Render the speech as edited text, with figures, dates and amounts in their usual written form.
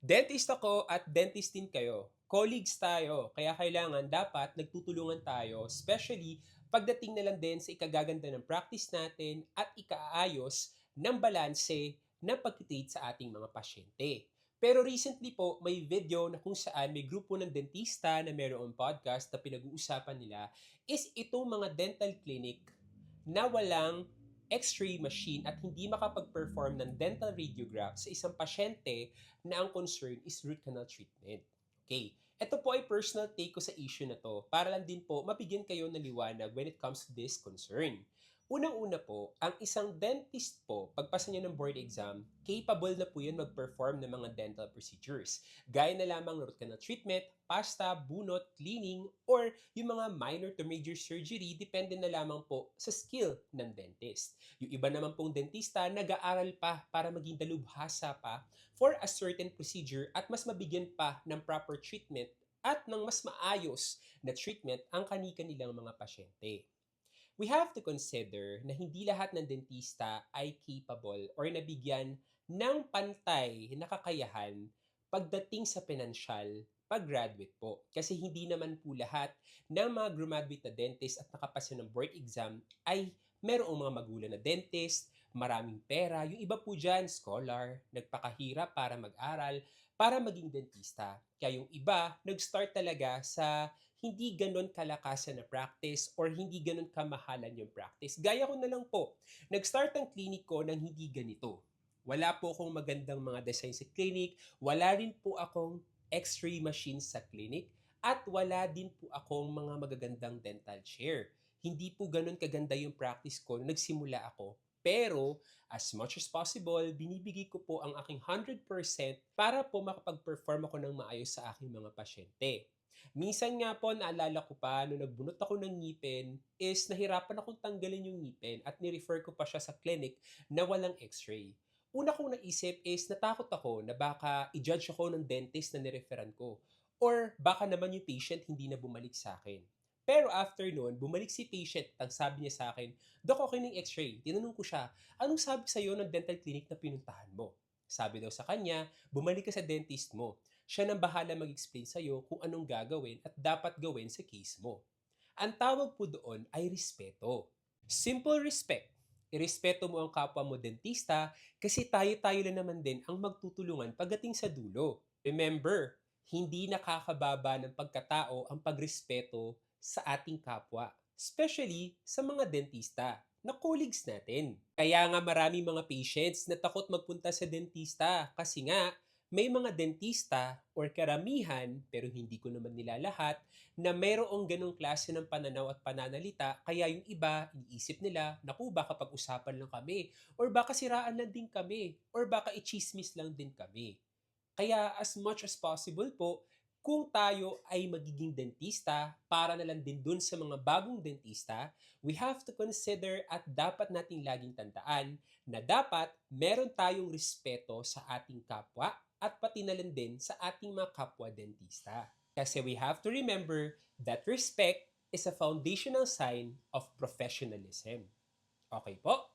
Dentist ako at dentist din kayo. Colleagues tayo, kaya kailangan dapat nagtutulungan tayo, especially pagdating na lang din sa ikagaganda ng practice natin at ikaayos ng balanse ng pagtitreat sa ating mga pasyente. Pero recently po, may video na kung saan may grupo ng dentista na mayroong podcast na pinag-uusapan nila is itong mga dental clinic na walang X-ray machine at hindi makapag-perform ng dental radiograph sa isang pasyente na ang concern is root canal treatment. Okay, ito po ay personal take ko sa issue na to para lang din po mabigyan kayo ng liwanag when it comes to this concern. Unang-una po, ang isang dentist po, pagpasa niya ng board exam, capable na po yun mag-perform ng mga dental procedures. Gaya na lamang ng root canal treatment, pasta, bunot, cleaning, or yung mga minor to major surgery, depende na lamang po sa skill ng dentist. Yung iba naman pong dentista, nag-aaral pa para maging dalubhasa pa for a certain procedure at mas mabigyan pa ng proper treatment at ng mas maayos na treatment ang kani-kanilang mga pasyente. We have to consider na hindi lahat ng dentista ay capable or nabigyan ng pantay na kakayahan pagdating sa pinansyal pag-graduate po. Kasi hindi naman po lahat ng mga graduate na dentist at nakapasa ng board exam ay merong mga magulang na dentist, maraming pera. Yung iba po dyan, scholar, nagpakahirap para mag-aral, para maging dentista. Kaya yung iba, nag-start talaga sa hindi ganon kalakasan na practice or hindi ganon kamahalan yung practice. Gaya ko na lang po, nag-start ang clinic ko ng hindi ganito. Wala po akong magandang mga design sa clinic, wala rin po akong X-ray machine sa clinic, at wala din po akong mga magagandang dental chair. Hindi po ganon kaganda yung practice ko nung nagsimula ako. Pero, as much as possible, binibigay ko po ang aking 100% para po makapag-perform ako ng maayos sa aking mga pasyente. Minsan nga po, naalala ko pa, nung nagbunot ako ng ngipin, is nahirapan akong tanggalin yung ngipin at ni-refer ko pa siya sa clinic na walang x-ray. Una kong naisip is natakot ako na baka i-judge ako ng dentist na nireferan ko. Or baka naman yung patient hindi na bumalik sa akin. Pero after noon, bumalik si patient at sabi niya sa akin, Dok, okay ng x-ray. Tinanong ko siya, anong sabi sa'yo ng dental clinic na pinuntahan mo? Sabi daw sa kanya, bumalik ka sa dentist mo. Siya nang bahala mag-explain sa'yo kung anong gagawin at dapat gawin sa case mo. Ang tawag po doon ay respeto. Simple respect. Irespeto mo ang kapwa mo dentista kasi tayo-tayo lang naman din ang magtutulungan pagdating sa dulo. Remember, hindi nakakababa ng pagkatao ang pagrespeto sa ating kapwa. Especially sa mga dentista na colleagues natin. Kaya nga marami mga patients na takot magpunta sa dentista kasi nga may mga dentista or karamihan, pero hindi ko naman nila lahat, na mayroong ganong klase ng pananaw at pananalita, kaya yung iba, iniisip nila, naku, baka pag-usapan lang kami, or baka siraan lang din kami, or baka i-chismis lang din kami. Kaya as much as possible po, kung tayo ay magiging dentista, para na lang din dun sa mga bagong dentista, we have to consider at dapat nating laging tandaan na dapat meron tayong respeto sa ating kapwa at pati na lang din sa ating mga kapwa dentista. Kasi we have to remember that respect is a foundational sign of professionalism. Okay po?